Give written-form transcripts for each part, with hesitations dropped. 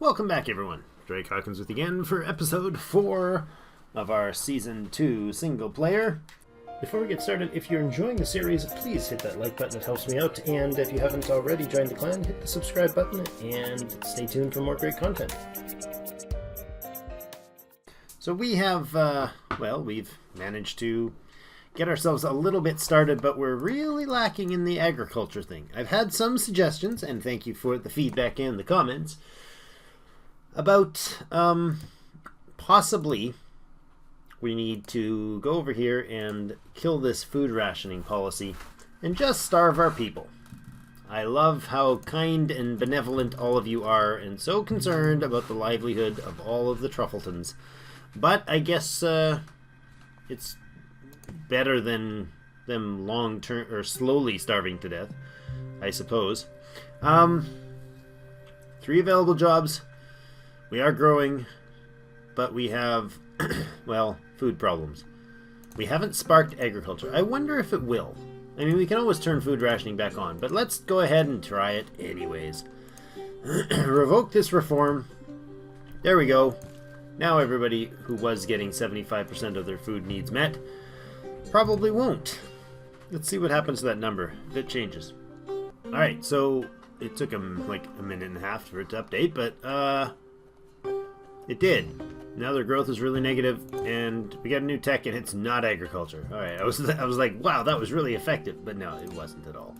Welcome back, everyone. Drake Hawkins with you again for episode 4 of our Season 2 single player. Before we get started, if you're enjoying the series, please hit that like button, it helps me out, and if you haven't already joined the clan, hit the subscribe button, and stay tuned for more great content. So we have, we've managed to get ourselves a little bit started, but we're really lacking in the agriculture thing. I've had some suggestions, and thank you for the feedback and the comments, about possibly we need to go over here and kill this food rationing policy and just starve our people. I love how kind and benevolent all of you are and so concerned about the livelihood of all of the Truffletons. But I guess it's better than them long-term or slowly starving to death, I suppose. 3 available jobs. We are growing, but we have, well, food problems. We haven't sparked agriculture. I wonder if it will. I mean, we can always turn food rationing back on, but let's go ahead and try it anyways. Revoke this reform. There we go. Now everybody who was getting 75% of their food needs met probably won't. Let's see what happens to that number if it changes. Alright, so it took them like a minute and a half for it to update, but it did. Now their growth is really negative, and we got a new tech, and it's not agriculture. All right, I was like, wow, that was really effective, but no, it wasn't at all.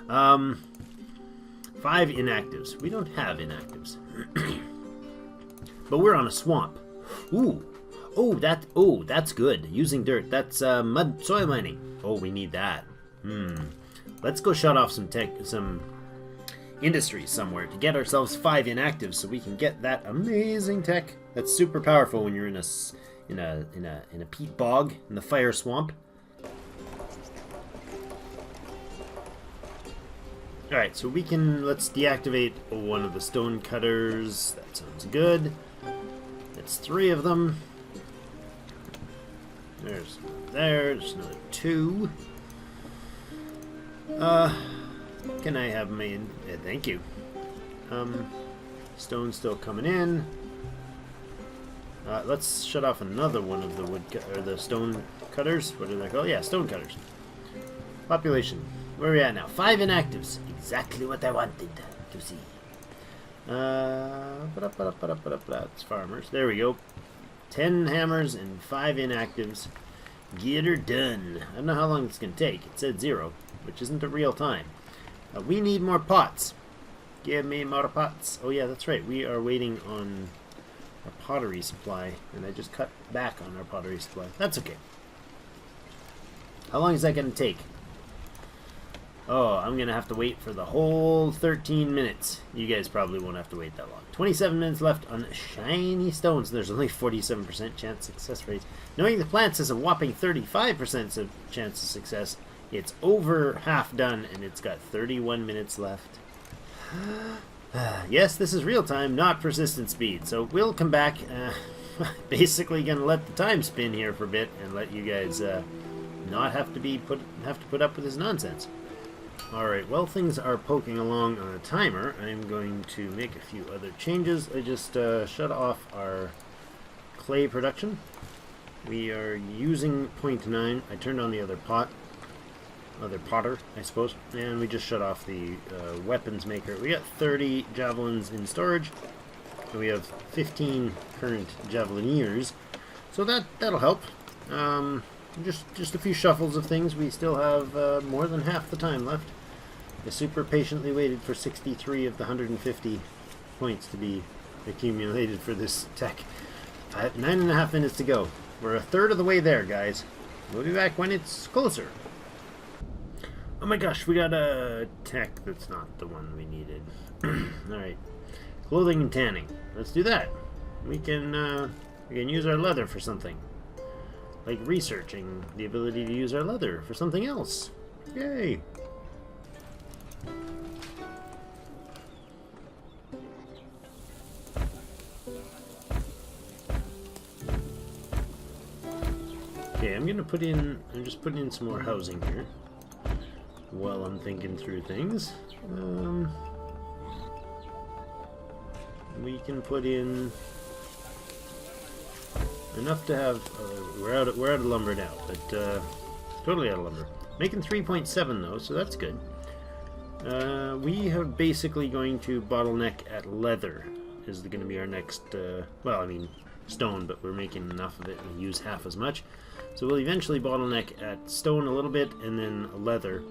5 inactives. We don't have inactives, but we're on a swamp. Ooh, that's good. Using dirt. That's mud soil mining. Oh, we need that. Let's go shut off some industries somewhere to get ourselves 5 inactives so we can get that amazing tech that's super powerful when you're in a peat bog in the fire swamp. Alright, so let's deactivate one of the stone cutters. That sounds good. That's 3 of them. There's another 2. Can I have my thank you. Stone's still coming in. Let's shut off another one of the stone cutters. What are they called? Yeah, stone cutters. Population. Where are we at now? 5 inactives. Exactly what I wanted to see. It's farmers. There we go. 10 hammers and 5 inactives. Get her done. I don't know how long it's going to take. It said 0, which isn't a real time. We need more pots. Give me more pots. Oh yeah, that's right. We are waiting on our pottery supply, and I just cut back on our pottery supply. That's okay. How long is that going to take? Oh, I'm going to have to wait for the whole 13 minutes. You guys probably won't have to wait that long. 27 minutes left on shiny stones. There's only 47% chance success rate. Knowing the plants has a whopping 35% chance of success, it's over half done, and it's got 31 minutes left. Yes, this is real time, not persistent speed. So we'll come back. Basically, gonna let the time spin here for a bit and let you guys not have to put up with this nonsense. All right. Well, things are poking along on a timer. I'm going to make a few other changes. I just shut off our clay production. We are using 0.9. I turned on the other potter, I suppose, and we just shut off the weapons maker. We got 30 javelins in storage, and we have 15 current javelineers, so that'll help. Just a few shuffles of things. We still have more than half the time left. I super patiently waited for 63 of the 150 points to be accumulated for this tech. 9.5 minutes to go. We're a third of the way there, guys. We'll be back when it's closer. Oh my gosh, we got a tech that's not the one we needed. Alright. Clothing and tanning. Let's do that. We can use our leather for something. Like researching the ability to use our leather for something else. Yay! Okay, I'm just putting in some more housing here while I'm thinking through things. we can put in enough to have. We're out of lumber now, but totally out of lumber. Making 3.7 though, so that's good. We have basically going to bottleneck at leather. Is going to be our next. Well, I mean stone, but we're making enough of it and use half as much. So we'll eventually bottleneck at stone a little bit, and then leather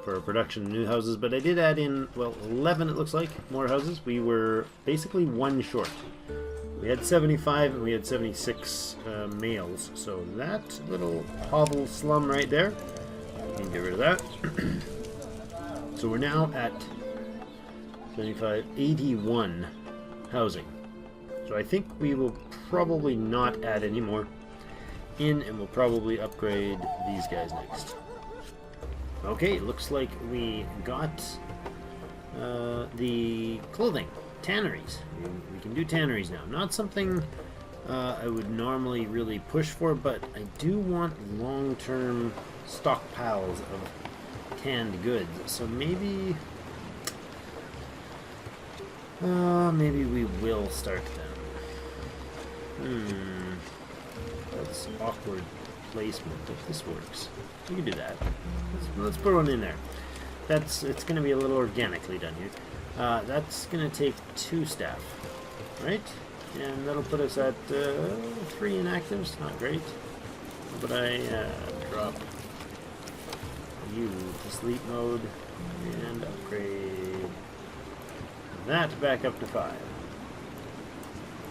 for production of new houses. But I did add in, well, 11 it looks like, more houses. We were basically one short. We had 75 and we had 76 males. So that little hovel slum right there, we can get rid of that. So we're now at 75, 81 housing. So I think we will probably not add any more in, and we'll probably upgrade these guys next. Okay, looks like we got the clothing. Tanneries. We can do tanneries now. Not something I would normally really push for, but I do want long-term stockpiles of canned goods. So maybe maybe we will start them. That's awkward placement, if this works. We can do that. Let's put one in there. It's going to be a little organically done here. That's going to take 2 staff, right? And that'll put us at 3 inactives. Not great. But I drop you to sleep mode and upgrade that back up to 5.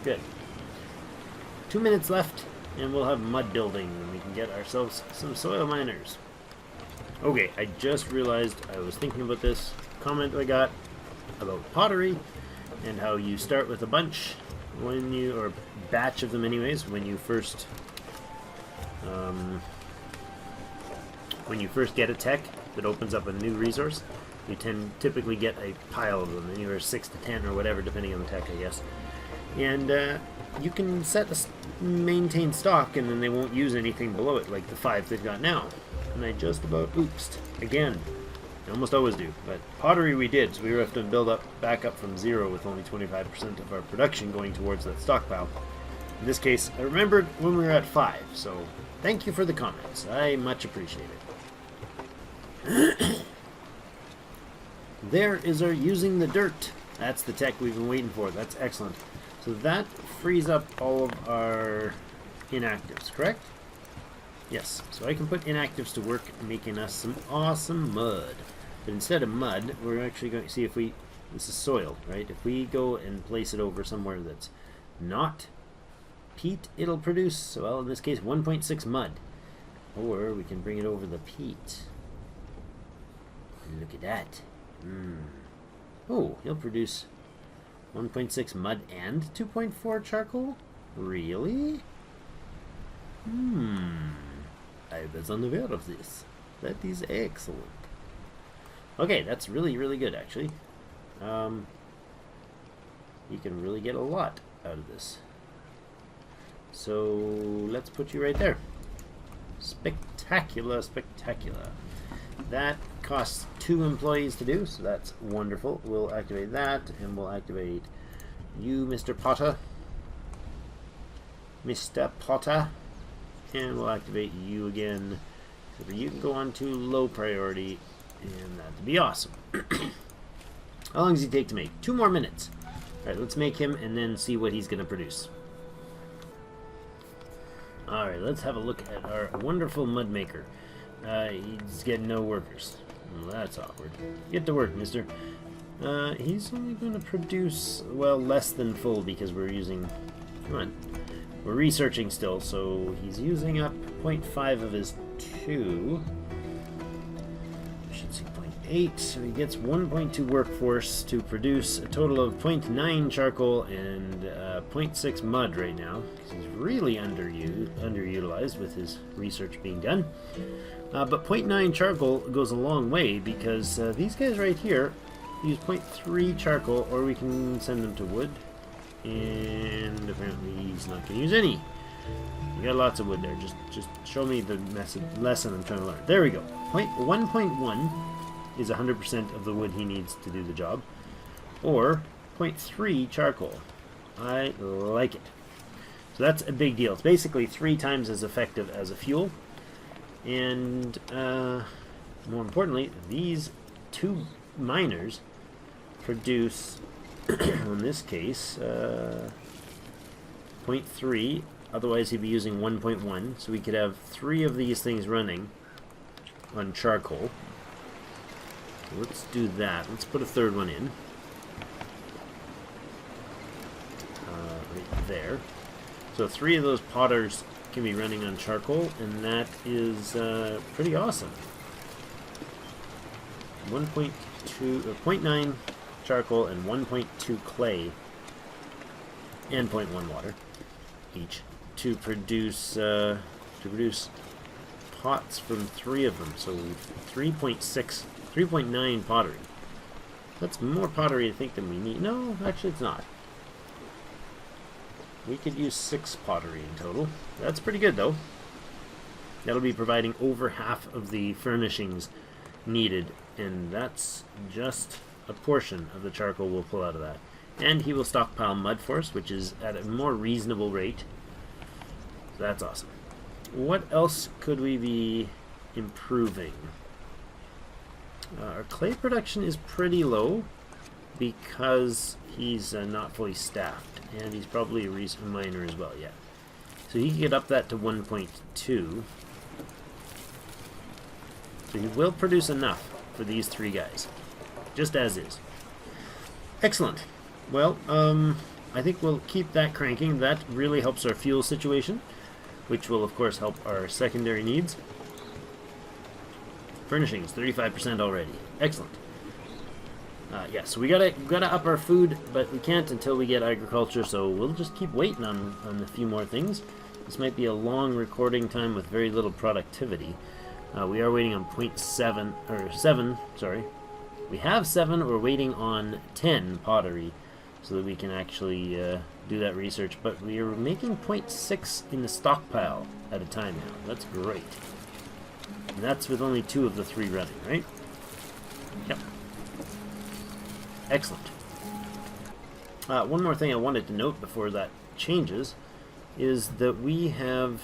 Good. 2 minutes left, and we'll have mud building, and we can get ourselves some soil miners. Okay, I just realized I was thinking about this comment I got about pottery and how you start with a bunch when you, or batch of them anyways, when you first get a tech that opens up a new resource. You typically get a pile of them, anywhere 6 to 10 or whatever, depending on the tech, I guess. And you can maintain stock, and then they won't use anything below it, like the 5 they've got now. And I just about oopsed again. I almost always do, but pottery we did, so we have to build back up from 0 with only 25% of our production going towards that stockpile. In this case, I remembered when we were at 5, so thank you for the comments. I much appreciate it. There is our using the dirt. That's the tech we've been waiting for. That's excellent. So that frees up all of our inactives, correct? Yes. So I can put inactives to work making us some awesome mud. But instead of mud, we're actually going to see if we... This is soil, right? If we go and place it over somewhere that's not peat, it'll produce, well, in this case, 1.6 mud. Or we can bring it over the peat. Look at that. Oh, he'll produce 1.6 mud and 2.4 charcoal? Really? I was unaware of this. That is excellent. Okay, that's really, really good, actually. You can really get a lot out of this. So, let's put you right there. Spectacular, spectacular. That costs 2 employees to do, so that's wonderful. We'll activate that, and we'll activate you, Mr. Potter. Mr. Potter. And we'll activate you again. So you can go on to low priority, and that'd be awesome. How long does he take to make? 2 more minutes. Alright, let's make him and then see what he's going to produce. Alright, let's have a look at our wonderful mud maker. He's getting no workers. Well, that's awkward. Get to work, mister. He's only going to produce, well, less than full because we're using... Come on. We're researching still, so he's using up 0.5 of his 2. I should see 0.8, so he gets 1.2 workforce to produce a total of 0.9 charcoal and 0.6 mud right now. He's really underutilized with his research being done. But 0.9 charcoal goes a long way because these guys right here use 0.3 charcoal, or we can send them to wood. And apparently he's not going to use any. You got lots of wood there. Just show me the lesson I'm trying to learn. There we go. 1.1 is 100% of the wood he needs to do the job. Or 1.3 charcoal. I like it. So that's a big deal. It's basically 3 times as effective as a fuel. And more importantly, these 2 miners produce, in this case, 0.3. Otherwise, he'd be using 1.1. So we could have 3 of these things running on charcoal. So let's do that. Let's put a 3rd one in. Right there. So 3 of those potters can be running on charcoal, and that is pretty awesome. 1.2 or 0.9 charcoal and 1.2 clay and 0.1 water each to produce pots from 3 of them. So 3.9 pottery. That's more pottery, I think, than we need. No, actually, it's not. We could use 6 pottery in total. That's pretty good, though. That'll be providing over half of the furnishings needed, and that's just a portion of the charcoal we'll pull out of that. And he will stockpile mud for us, which is at a more reasonable rate. So that's awesome. What else could we be improving? Our clay production is pretty low because he's not fully staffed, and he's probably a miner as well, yeah. So he can get up that to 1.2. So he will produce enough for these 3 guys, just as is. Excellent. Well, I think we'll keep that cranking. That really helps our fuel situation, which will, of course, help our secondary needs. Furnishings, 35% already. Excellent. Yeah, so we gotta up our food, but we can't until we get agriculture, so we'll just keep waiting on a few more things. This might be a long recording time with very little productivity. We are waiting on 7, sorry. We have 7, we're waiting on 10 pottery, so that we can actually do that research, but we are making 0.6 in the stockpile at a time now. That's great. And that's with only 2 of the 3 running, right? Yep. Excellent. One more thing I wanted to note before that changes is that we have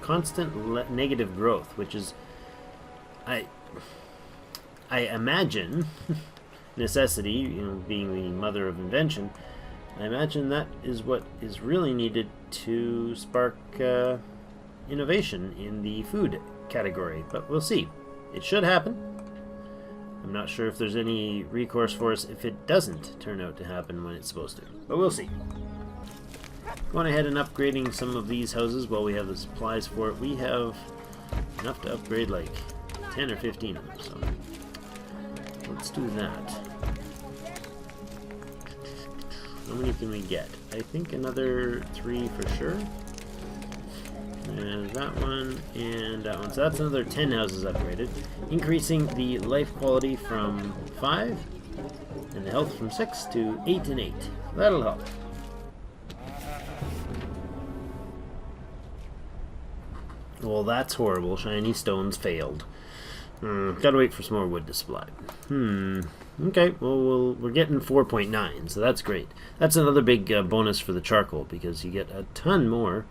constant negative growth, which is, I imagine, necessity, you know, being the mother of invention, I imagine that is what is really needed to spark innovation in the food category, but we'll see. It should happen. I'm not sure if there's any recourse for us if it doesn't turn out to happen when it's supposed to, but we'll see. Going ahead and upgrading some of these houses while we have the supplies for it. We have enough to upgrade like 10 or 15 of them, so let's do that. How many can we get? I think another 3 for sure. And that one, and that one. So that's another 10 houses upgraded. Increasing the life quality from 5, and the health from 6 to 8 and 8. That'll help. Well, that's horrible. Shiny stones failed. Gotta wait for some more wood to supply. Okay, well, we're getting 4.9, so that's great. That's another big bonus for the charcoal, because you get a ton more.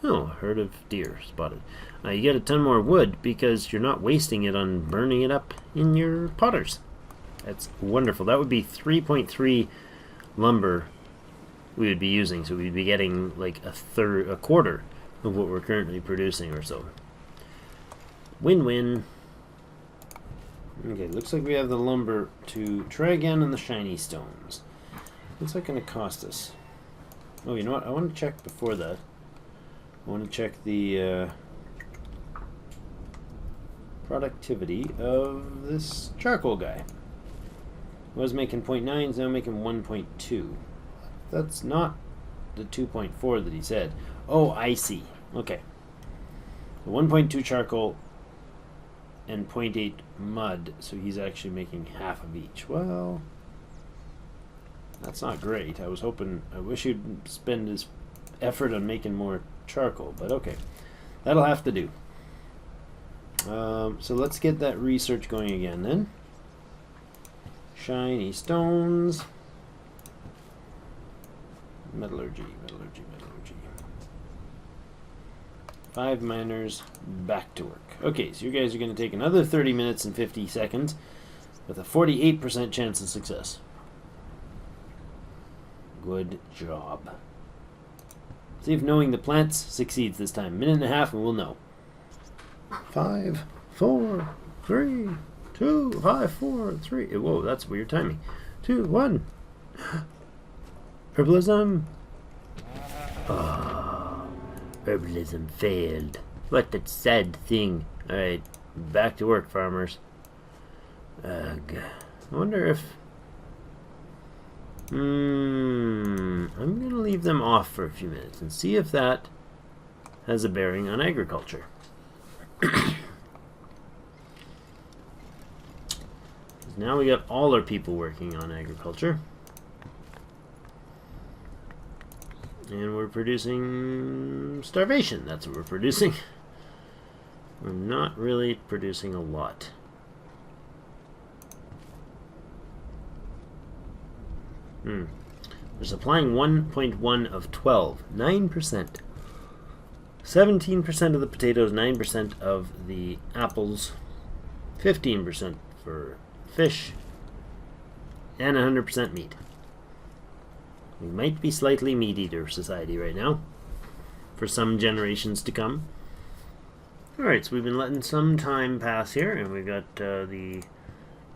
Oh, herd of deer spotted. You get a ton more wood because you're not wasting it on burning it up in your potters. That's wonderful. That would be 3.3 lumber we would be using, so we'd be getting like a quarter of what we're currently producing or so. Win-win. Okay, looks like we have the lumber to try again on the shiny stones. What's that going to cost us? Oh, you know what? I want to check before that. I want to check the productivity of this charcoal guy. I was making 0.9, now I'm making 1.2. That's not the 2.4 that he said. Oh, I see. Okay. 1.2 charcoal and 0.8 mud, so he's actually making half of each. Well, that's not great. I wish he'd spend his effort on making more charcoal, but okay. That'll have to do. So let's get that research going again then. Shiny stones. Metallurgy, metallurgy, metallurgy. 5 miners, back to work. Okay, so you guys are going to take another 30 minutes and 50 seconds with a 48% chance of success. Good job. See if knowing the plants succeeds this time. Minute and a half and we'll know. 5, 4, 3, 2, 5, 4, 3. Whoa, that's weird timing. 2, 1. Herbalism. Oh, herbalism failed. What a sad thing. Alright, back to work, farmers. Ugh. I wonder if... I'm going to leave them off for a few minutes and see if that has a bearing on agriculture. Now we got all our people working on agriculture. And we're producing starvation. That's what we're producing. We're not really producing a lot. They're supplying 1.1 of 12. 9%. 17% of the potatoes, 9% of the apples, 15% for fish, and 100% meat. We might be slightly meat-eater society right now for some generations to come. Alright, so we've been letting some time pass here, and we've got the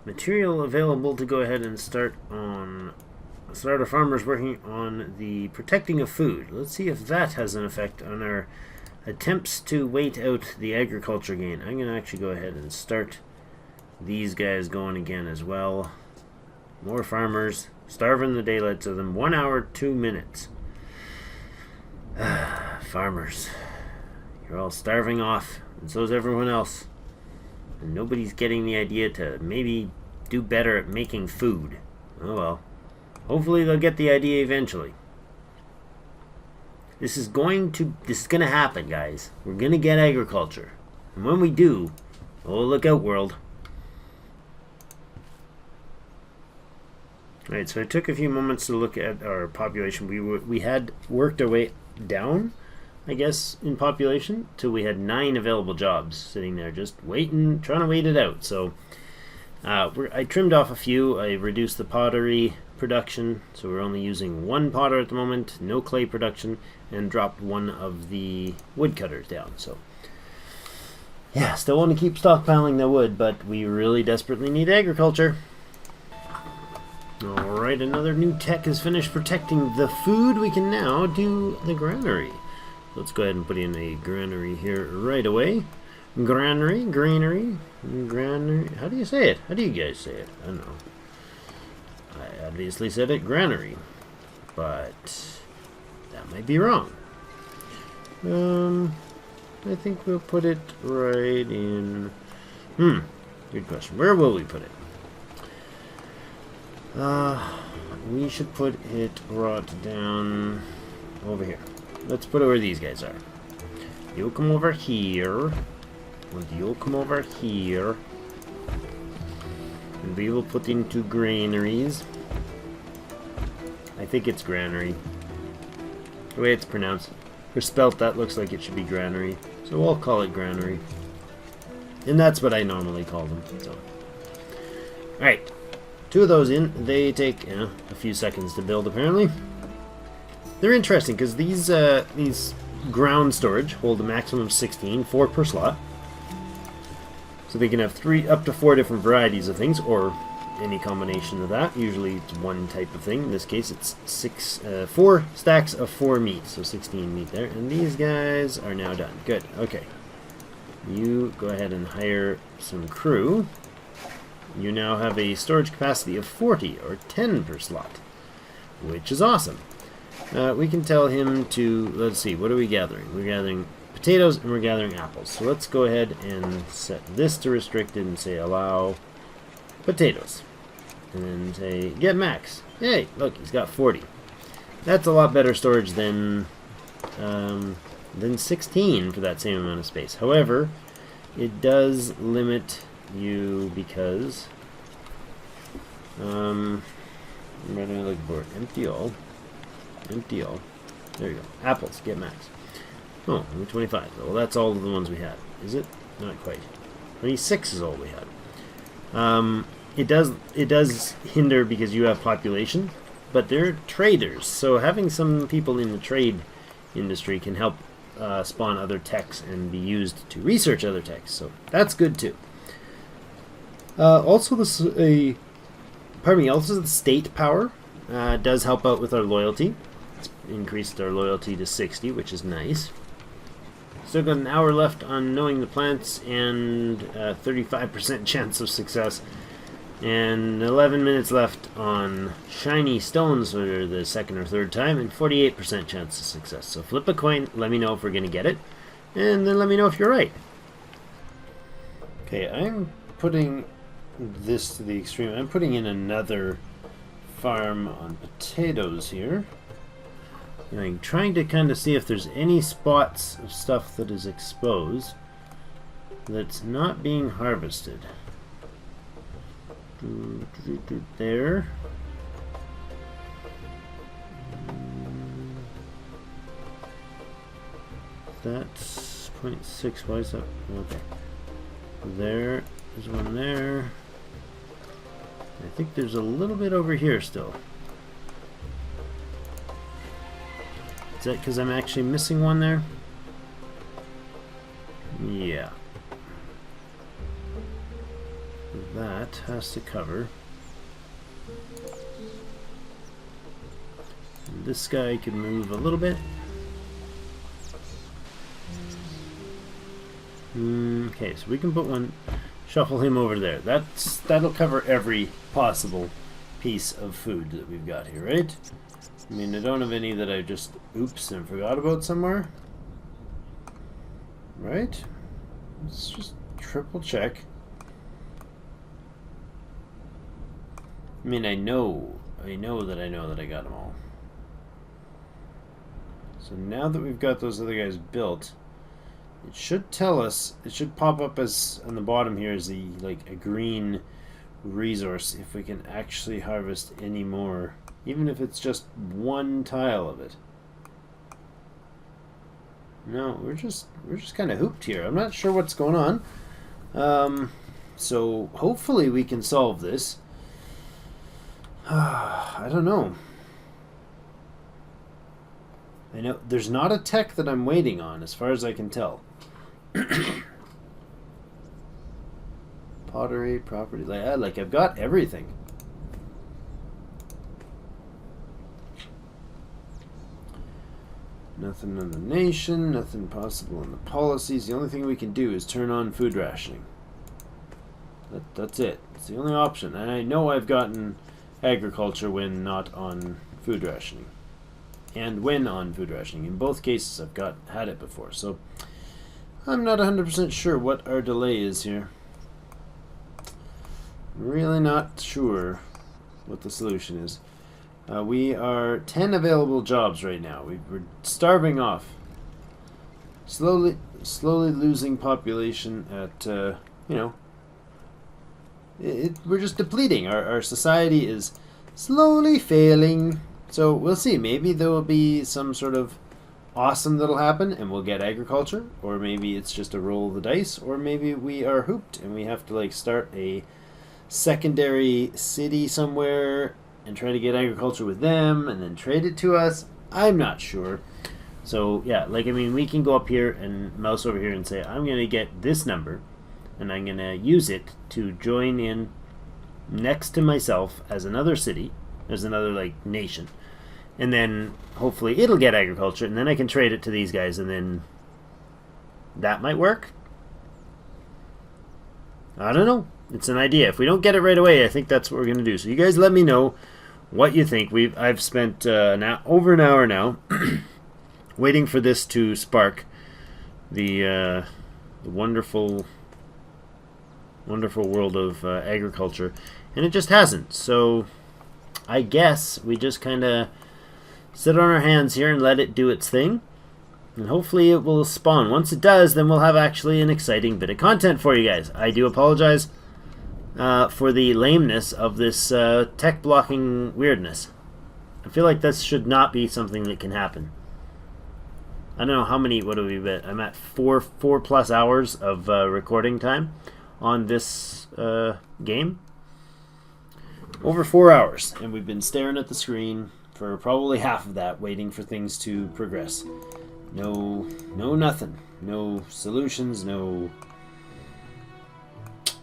material available to go ahead and start our farmers working on the protecting of food. Let's see if that has an effect on our attempts to wait out the agriculture gain. I'm going to actually go ahead and start these guys going again as well. More farmers, starving the daylights of them. 1 hour, 2 minutes. Farmers, you're all starving off, and so is everyone else. And nobody's getting the idea to maybe do better at making food. Oh well. Hopefully they'll get the idea eventually. This is going to happen, guys. We're going to get agriculture. And when we do, oh, look out, world. Alright, so I took a few moments to look at our population. We had worked our way down, I guess, in population, till we had 9 available jobs sitting there just waiting, trying to wait it out. So I trimmed off a few. I reduced the pottery production, so we're only using 1 potter at the moment, no clay production, and dropped 1 of the woodcutters down. So yeah, still want to keep stockpiling the wood, but we really desperately need agriculture. Alright, another new tech is finished protecting the food. We can now do the granary. Let's go ahead and put in a granary here right away. Granary, granary, granary. How do you say it? How do you guys say it? I don't know. I obviously said it granary, but that might be wrong. I think we'll put it right in... good question. Where will we put it? We should put it brought down over here. Let's put it where these guys are. You'll come over here. And you'll come over here. And we will put into granaries. I think it's granary. The way it's pronounced. For spelt, that looks like it should be granary. So we'll call it granary. And that's what I normally call them. So, alright. 2 of those in. They take a few seconds to build, apparently. They're interesting because these ground storage hold a maximum of 16, 4 per slot. So they can have up to 4 different varieties of things, or any combination of that. Usually it's 1 type of thing. In this case, it's 4 stacks of 4 meat, so 16 meat there. And these guys are now done. Good. Okay. You go ahead and hire some crew. You now have a storage capacity of 40, or 10 per slot, which is awesome. We can tell him to, let's see, what are we gathering? We're gathering potatoes and we're gathering apples. So let's go ahead and set this to restricted and say allow potatoes. And then say get max. Hey, look, he's got 40. That's a lot better storage than 16 for that same amount of space. However, it does limit you because What am I looking for? Empty all. Empty all. There you go. Apples. Get max. Oh, only 25. Well, that's all of the ones we had. Is it? Not quite. 26 is all we had. It does hinder because you have population, but they're traders. So having some people in the trade industry can help spawn other techs and be used to research other techs. So that's good too. Also, the state power does help out with our loyalty. It's increased our loyalty to 60, which is nice. Still got an hour left on knowing the plants and 35% chance of success. And 11 minutes left on shiny stones for the second or third time and 48% chance of success. So flip a coin, let me know if we're going to get it, and then let me know if you're right. Okay, I'm putting this to the extreme. I'm putting in another farm on potatoes here. And I'm trying to kind of see if there's any spots of stuff that is exposed that's not being harvested. There. That's 0.6. Why is that? Okay. There's one there. I think there's a little bit over here still. Is that because I'm actually missing one there? Yeah. That has to cover. And this guy can move a little bit. Okay, so we can put one, shuffle him over there. That'll cover every possible piece of food that we've got here, right? I mean, I don't have any that I just oops and forgot about somewhere. Right? Let's just triple check. I mean, I know that I got them all. So now that we've got those other guys built, it should tell us, it should pop up as on the bottom here as a green resource if we can actually harvest any more, even if it's just one tile of it. No, we're just kind of hooped here. I'm not sure what's going on. So hopefully we can solve this. I don't know. I know there's not a tech that I'm waiting on, as far as I can tell. Pottery, property, like I've got everything. Nothing on the nation, nothing possible in the policies. The only thing we can do is turn on food rationing. That's it. It's the only option. And I know I've gotten agriculture when not on food rationing. And when on food rationing. In both cases I've had it before. So I'm not 100% sure what our delay is here. Really not sure what the solution is. We are 10 available jobs right now. We're starving off. Slowly losing population at, we're just depleting. Our society is slowly failing. So we'll see. Maybe there will be some sort of awesome that'll happen and we'll get agriculture. Or maybe it's just a roll of the dice. Or maybe we are hooped and we have to start a secondary city somewhere and try to get agriculture with them and then trade it to us. I'm not sure. So yeah, we can go up here and mouse over here and say, I'm going to get this number and I'm going to use it to join in next to myself as another city, as another nation. And then hopefully it'll get agriculture and then I can trade it to these guys and then that might work. I don't know. It's an idea. If we don't get it right away, I think that's what we're going to do. So you guys let me know what you think. I've spent over an hour now waiting for this to spark the wonderful world of agriculture, and it just hasn't. So I guess we just kind of sit on our hands here and let it do its thing, and hopefully it will spawn. Once it does, then we'll have actually an exciting bit of content for you guys. I do apologize. for the lameness of this tech blocking weirdness. I feel like this should not be something that can happen. I don't know how many, what do we bet? I'm at four plus hours of recording time on this game. Over 4 hours, and we've been staring at the screen for probably half of that, waiting for things to progress. No nothing. No solutions, no...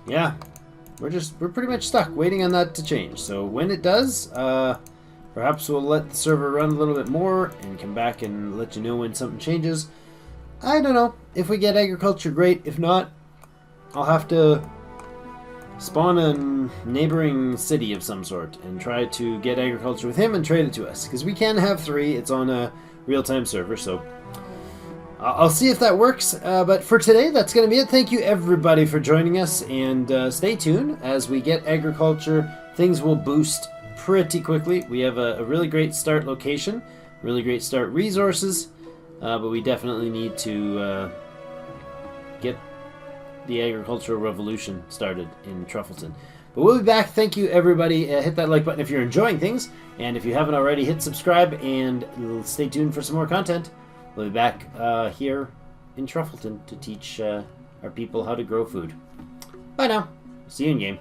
Yeah, we're pretty much stuck, waiting on that to change. So when it does, perhaps we'll let the server run a little bit more and come back and let you know when something changes. I don't know. If we get agriculture, great. If not, I'll have to spawn a neighboring city of some sort and try to get agriculture with him and trade it to us. Because we can have 3. It's on a real-time server, so I'll see if that works. But for today, that's going to be it. Thank you, everybody, for joining us. And stay tuned. As we get agriculture, things will boost pretty quickly. We have a really great start location, really great start resources, but we definitely need to get the agricultural revolution started in Truffleton. But we'll be back. Thank you, everybody. Hit that like button if you're enjoying things, and if you haven't already, hit subscribe and stay tuned for some more content. We'll be back here in Truffleton to teach our people how to grow food. Bye now. See you in game.